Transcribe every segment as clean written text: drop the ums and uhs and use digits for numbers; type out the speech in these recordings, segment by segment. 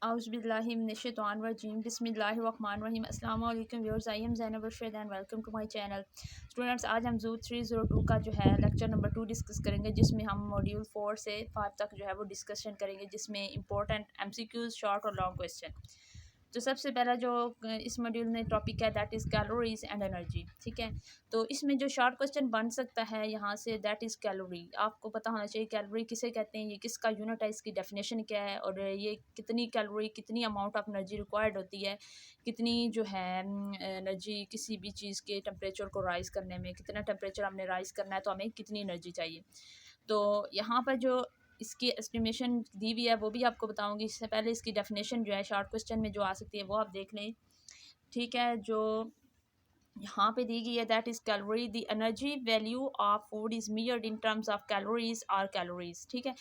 Auzubillahiminash-shaytanir-rajim. Bismillahir-rahmanir-rahim. Assalamu alaikum viewers. I am Zainab Rashid and welcome to my channel. Students, आज हम जू 302 का जो है लेक्चर नंबर 2 डिस्कस करेंगे, जिसमें हम मॉड्यूल 4 से 5 तक जो है वो डिस्कशन करेंगे, जिसमें इंपॉर्टेंट MCQs, शॉर्ट और लॉन्ग क्वेश्चन। तो सबसे पहला जो इस मॉड्यूल में टॉपिक है that is calories and energy. ठीक है, तो इसमें जो शॉर्ट क्वेश्चन बन सकता है यहाँ से दैट इज़ कैलोरी। आपको पता होना चाहिए कैलोरी किसे कहते हैं, ये किसका यूनिट है, इसकी डेफिनेशन क्या है, और ये कितनी कैलोरी, कितनी अमाउंट ऑफ एनर्जी रिक्वायर्ड होती है, कितनी जो है एनर्जी किसी भी चीज़ के टेम्परेचर को राइज़ करने में, कितना टेम्परेचर हमने राइज़ करना है तो हमें कितनी एनर्जी चाहिए। तो यहाँ पर जो इसकी एस्टिमेशन दी हुई है वो भी आपको बताऊंगी। इससे पहले इसकी डेफिनेशन जो है शॉर्ट क्वेश्चन में जो आ सकती है वो आप देख लें। ठीक है, जो यहाँ पे दी गई है that is calorie, the energy value of food is measured in terms of calories और कैलोरीज। ठीक है,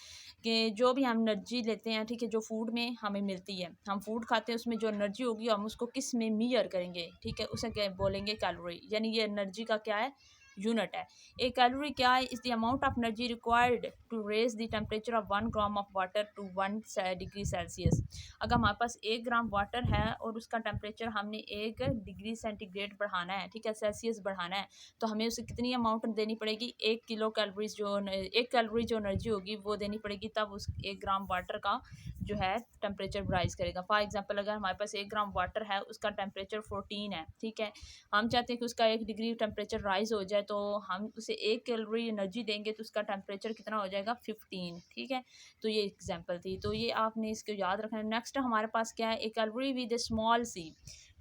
कि जो भी हम एनर्जी लेते हैं, ठीक है, जो फूड में हमें मिलती है, हम फूड खाते हैं उसमें जो एनर्जी होगी हम उसको किस में मेजर करेंगे, ठीक है, उसे क्या बोलेंगे कैलोरी, यानी ये एनर्जी का क्या है, यूनिट है। एक कैलोरी क्या है, is the amount of energy required to raise the temperature of 1 gram of water to 1 degree Celsius. अगर हमारे पास 1 ग्राम वाटर है और उसका टेम्परेचर हमने 1 डिग्री सेंटीग्रेड बढ़ाना है, ठीक है, सेल्सियस बढ़ाना है, तो हमें उसे कितनी अमाउंट देनी पड़ेगी, 1 किलो कैलोरीज, जो 1 कैलोरी जो एनर्जी होगी वो देनी पड़ेगी, तब उस 1 ग्राम वाटर का जो है टेम्परेचर राइज करेगा। फॉर एग्जांपल अगर हमारे पास 1 ग्राम वाटर है, उसका टेम्परेचर 14 है, ठीक है, हम चाहते हैं कि उसका 1 डिग्री टेम्परेचर राइज हो जाए, तो हम उसे 1 कैलोरी एनर्जी देंगे तो उसका टेम्परेचर कितना हो जाएगा, 15। ठीक है, तो ये एग्जांपल थी, तो ये आपने इसको याद रखना है। नेक्स्ट हमारे पास क्या है, एक कैलोरी विद स्मॉल सी।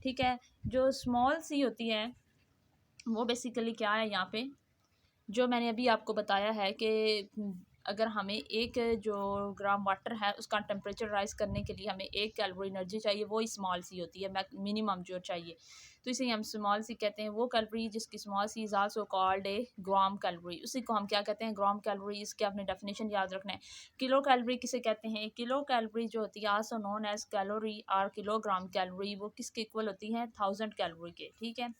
ठीक है, जो स्मॉल सी होती है वो बेसिकली क्या है, यहाँ पे जो मैंने अभी आपको बताया है कि अगर हमें 1 ग्राम वाटर है उसका टेम्परेचर राइज करने के लिए हमें 1 कैलोरी एनर्जी चाहिए, वो स्मॉल सी होती है, मिनिमम जो चाहिए, तो इसे हम स्मॉल सी कहते हैं। वो कैलोरी जिसकी small c is also called a gram calorie, उसी को हम क्या कहते हैं, ग्राम कैलोरी। इसके आपने डेफिनेशन याद रखना है। किलो कैलोरी किसे कहते हैं, किलो कैलोरी जो होती है आल्सो नोन एज कैलोरी और किलोग्राम कैलोरी, वो किसके इक्वल होती है, 1000 कैलोरी के। ठीक है,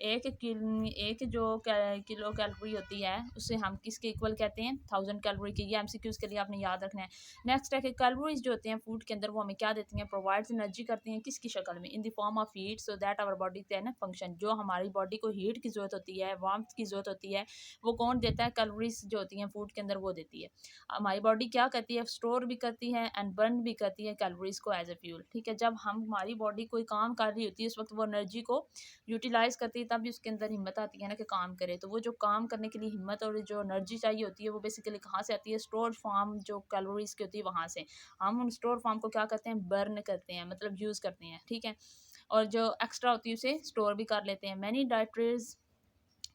एक जो किलो कैलोरी होती है उसे हम किसके इक्वल कहते हैं, 1000 कैलोरी के। ये MCQs के लिए आपने याद रखना है। नेक्स्ट है कि कैलोरीज जो होते हैं फूड के अंदर वो हमें क्या देती हैं, प्रोवाइड्स एनर्जी करती हैं, किसकी शक्ल में, in the form of heat, so that our body can function. जो हमारी बॉडी को हीट की ज़रूरत होती है, वार्मथ की ज़रूरत होती है, वो कौन देता है, कैलोरीज जो होती हैं फूड के अंदर वो देती है। हमारी बॉडी क्या करती है, स्टोर भी करती है एंड बर्न भी करती है कैलोरीज को एज ए फ्यूल। ठीक है, जब हमारी बॉडी कोई काम कर रही होती है उस वक्त वो एनर्जी को यूटिलाइज़ करती है, तब भी उसके अंदर हिम्मत आती है ना कि काम करे। तो वो जो काम करने के लिए हिम्मत और जो एनर्जी चाहिए होती है वो बेसिकली कहाँ से आती है, स्टोर फॉर्म जो कैलोरीज की होती है वहाँ से। हम उन स्टोर फॉर्म को क्या करते हैं, बर्न करते हैं, मतलब यूज़ करते हैं। ठीक है, और जो एक्स्ट्रा होती है उसे स्टोर भी कर लेते हैं। Many dieters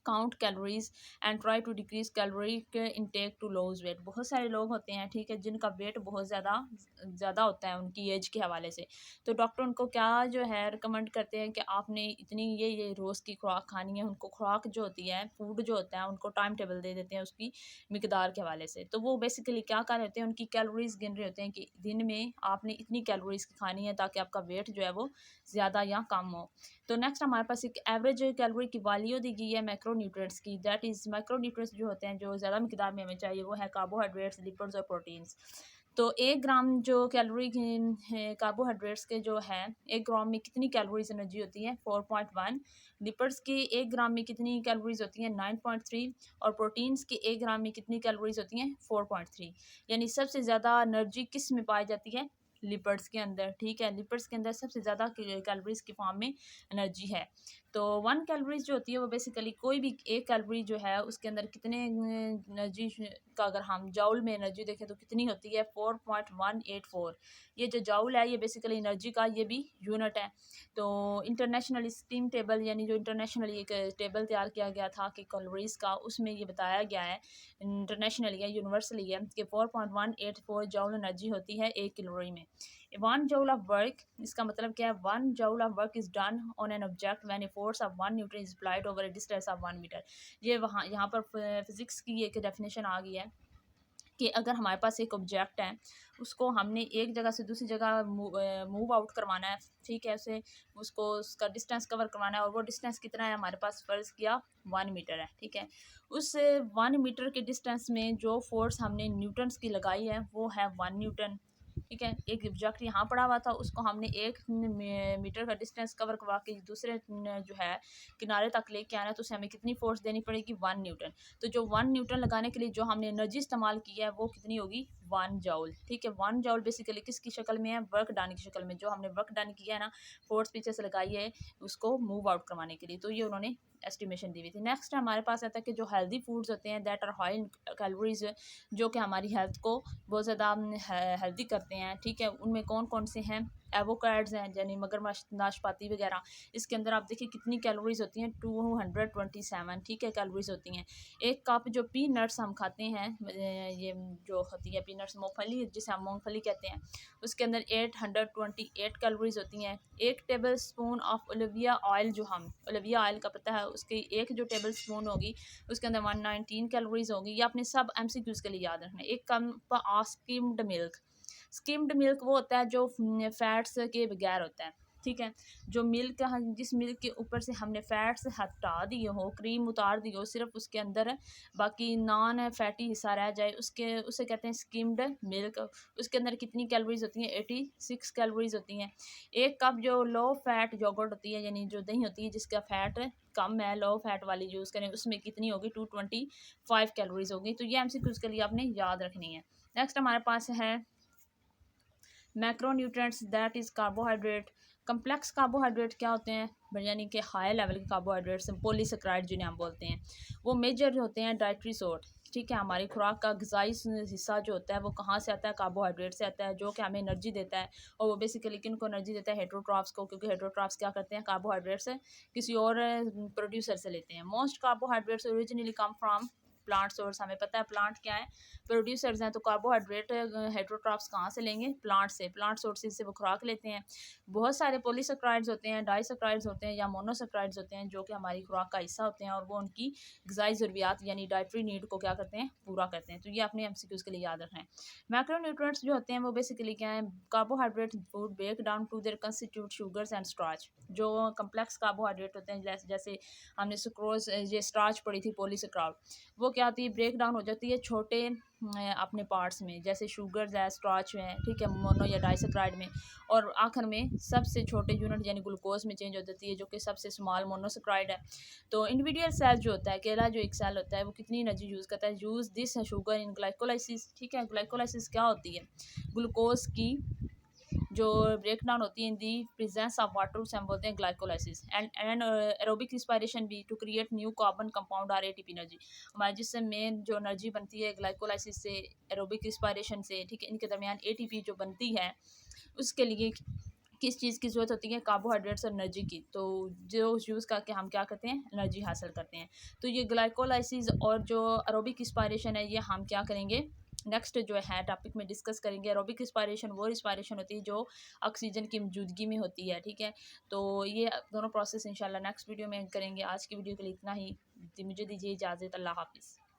count calories and try to decrease caloric intake to loss weight. बहुत सारे लोग होते हैं, ठीक है, जिनका वेट बहुत ज़्यादा होता है उनकी एज के हवाले से, तो डॉक्टर उनको क्या जो है रिकमेंड करते हैं कि आपने इतनी ये रोज़ की खुराक खानी है। उनको खुराक जो होती है, फूड जो होता है, उनको टाइम टेबल दे देते हैं उसकी मिकदार के हवाले से। तो वो बेसिकली क्या कर रहे होते हैं, उनकी कैलोरीज गिन रहे होते हैं कि दिन में आपने इतनी कैलोरीज की खानी है ताकि आपका वेट जो है वो ज़्यादा या कम हो। तो नेक्स्ट हमारे पास एक एवरेज कैलोरी की वैल्यू दी गई है मैक्रोन्यूट्रिएंट्स की, दैट इज़ मैक्रोन्यूट्रिएंट्स जो होते हैं जो ज़्यादा मिकदार में हमें चाहिए वो है कार्बोहाइड्रेट्स, लिपिड्स और प्रोटीन्स। तो 1 ग्राम जो कैलोरी कार्बोहाइड्रेट्स के जो है, 1 ग्राम में कितनी कैलोरीज एनर्जी होती है, 4.1। लिपिड्स की 1 ग्राम में कितनी कैलोरीज होती हैं, 9.3। और प्रोटीन्स की 1 ग्राम में कितनी कैलोरीज होती हैं, 4.3। यानी सबसे ज़्यादा एनर्जी किस में पाई जाती है, लिपिड्स के अंदर। ठीक है, लिपिड्स के अंदर सबसे ज़्यादा कैलोरीज की फॉर्म में एनर्जी है। तो 1 कैलोरीज जो होती है वो बेसिकली कोई भी 1 कैलोरी जो है उसके अंदर कितने एनर्जी का, अगर हम जाउल में एनर्जी देखें तो कितनी होती है, 4.184। ये जो जाउल है ये बेसिकली एनर्जी का ये भी यूनिट है। तो इंटरनेशनल स्टीम टेबल, यानी जो इंटरनेशनली एक टेबल तैयार किया गया था कि कैलोरीज का, उसमें ये बताया गया है इंटरनेशनली है, यूनिवर्सली है, कि 4.184 जाउल एनर्जी होती है 1 कैलोरी में। 1 joule ऑफ वर्क, इसका मतलब क्या है, 1 joule of work is done on an object when a force of 1 newton is applied over a distance of 1 metre. ये वहाँ यहाँ पर फिजिक्स की एक डेफिनेशन आ गई है कि अगर हमारे पास एक ऑब्जेक्ट है, उसको हमने एक जगह से दूसरी जगह मूव आउट करवाना है, ठीक है, उसे उसको उसका डिस्टेंस कवर करवाना है, और वो डिस्टेंस कितना है हमारे पास, फ़र्ज़ किया 1 मीटर है। ठीक है, उस 1 मीटर के डिस्टेंस में जो फोर्स हमने न्यूटन्स की लगाई है वो है 1 न्यूटन। ठीक है। एक ऑब्जेक्ट यहाँ पड़ा हुआ था, उसको हमने 1 मीटर का डिस्टेंस कवर करवा के दूसरे जो है किनारे तक लेके आना है, तो उसे हमें कितनी फोर्स देनी पड़ेगी? 1 न्यूटन। तो जो 1 न्यूटन लगाने के लिए जो हमने एनर्जी इस्तेमाल की है वो कितनी होगी? 1 जॉल। ठीक है, 1 जॉल बेसिकली किसकी शक्ल में है? वर्क डन की शक्ल में। जो हमने वर्क डन किया है ना, फोर्स पीछे से लगाई है उसको मूव आउट करवाने के लिए, तो ये उन्होंने एस्टिमेशन दी हुई थी। नेक्स्ट हमारे पास आता है कि जो हेल्दी फूड्स होते हैं that are high in calories, जो कि हमारी हेल्थ को बहुत ज़्यादा हेल्दी करते हैं। ठीक है, उनमें कौन कौन से हैं? एवोकाड्स हैं, यानी मगरमच्छ, नाशपाती वगैरह। इसके अंदर आप देखिए कितनी कैलोरीज होती हैं? 227। ठीक है, कैलोरीज होती हैं। एक कप जो पीनट्स हम खाते हैं, ये जो होती है पीनट्स, मूंगफली जिसे हम मूंगफली कहते हैं, उसके अंदर 828 कैलोरीज होती हैं। 1 table spoon of Olivia oil, जो हम ओलिविया ऑयल का पता है, उसकी एक जो टेबल स्पून होगी उसके अंदर 119 कैलोरीज होगी। ये अपने सब MCQs के लिए याद रखना है। एक cup of skimmed milk, skimmed milk वो होता है जो फैट्स के बगैर होता है। ठीक है, जो मिल्क, जिस मिल्क के ऊपर से हमने फैट्स हटा दिए हो, क्रीम उतार दी हो, सिर्फ उसके अंदर बाकी नॉन फैटी हिस्सा रह जाए, उसे कहते हैं स्किम्ड मिल्क। उसके अंदर कितनी कैलोरीज होती हैं? 86 कैलोरीज होती हैं। एक कप जो लो फैट योगर्ट होती है, यानी जो दही होती है जिसका फैट कम है, लो फैट वाली यूज़ करें, उसमें कितनी होगी? 225 कैलोरीज होगी। तो ये MCQs के लिए आपने याद रखनी है। नेक्स्ट हमारे पास है macronutrients, that is carbohydrate. Complex carbohydrate क्या होते हैं? यानी कि हाई लेवल के कार्बोहाइड्रेट्स, पॉलीसेकेराइड जिन्हें हम बोलते हैं, वो मेजर होते हैं डाइटरी सोर्स। ठीक है, हमारी खुराक का ग़िज़ाई हिस्सा जो होता है वो कहाँ से आता है? कार्बोहाइड्रेट से आता है, जो कि हमें एनर्जी देता है। और वो बेसिकली किन को एनर्जी देता है? हेटरोट्रॉफ्स को, क्योंकि हेटरोट्रॉफ्स क्या करते हैं? कार्बोहाइड्रेट से किसी और प्रोड्यूसर से लेते हैं। Most carbohydrates originally come from plant source. हमें पता है प्लांट क्या है? प्रोड्यूसर्स हैं। तो कार्बोहाइड्रेट हेटरोट्रॉफ्स कहाँ से लेंगे? प्लांट से, प्लांट सोर्सेज से वो खुराक लेते हैं। बहुत सारे पॉलीसेक्राइड्स होते हैं, डाइसेक्राइड्स होते हैं या मोनोसेक्राइड्स होते हैं, जो कि हमारी खुराक का हिस्सा होते हैं और वो उनकी ग़िज़ाई ज़रूरियात यानी डाइटरी नीड को क्या करते हैं? पूरा करते हैं। तो ये अपने MCQs के लिए याद रखना है। मैक्रोन्यूट्रिएंट्स जो होते हैं वो बेसिकली क्या है? Carbohydrate food break down to their constitute sugars and starch. जो कम्प्लेक्स कार्बोहाइड्रेट होते हैं, जैसे हमने सुक्रोज, ये स्टार्च पड़ी थी पॉलीसेक्राइड, वो क्या होती है? ब्रेक डाउन हो जाती है छोटे अपने पार्ट्स में, जैसे शुगर्स है, स्टार्च है, ठीक है, मोनो या डाइसेक्राइड में, और आखिर में सबसे छोटे यूनिट यानी ग्लूकोज में चेंज हो जाती है, जो कि सबसे स्मॉल मोनोसेक्राइड है। तो इंडिविजुअल सेल जो होता है, अकेला जो एक सेल होता है, वो कितनी एनर्जी यूज़ करता है? Use this sugar in glycolysis. ठीक है, ग्लाइकोलाइसिस क्या होती है? ग्लूकोज की जो ब्रेक डाउन होती है in the presence of water, उसे हम बोलते हैं ग्लाइकोलाइसिस। एंड एरोबिक रिस्पायरेशन भी to create new carbon compound और ATP एनर्जी। हमारे जिससे मेन जो एनर्जी बनती है ग्लाइकोलाइसिस से, एरोबिक रिस्पायरेशन से, ठीक है, इनके दरमियान ATP जो बनती है, उसके लिए किस चीज़ की ज़रूरत होती है? कार्बोहाइड्रेट्स और एनर्जी की। तो जो यूज़ करके हम क्या करते हैं? एनर्जी हासिल करते हैं। तो ये ग्लाइकोलाइसिस और जो एरोबिक रिस्पायरेशन है, ये हम क्या करेंगे? नेक्स्ट जो है टॉपिक में डिस्कस करेंगे। एरोबिक रिस्पायरेशन वो रिस्पायरेशन होती है जो ऑक्सीजन की मौजूदगी में होती है। ठीक है, तो ये दोनों प्रोसेस इंशाल्लाह नेक्स्ट वीडियो में करेंगे। आज की वीडियो के लिए इतना ही। मुझे दीजिए इजाज़त। अल्लाह हाफ़िज़।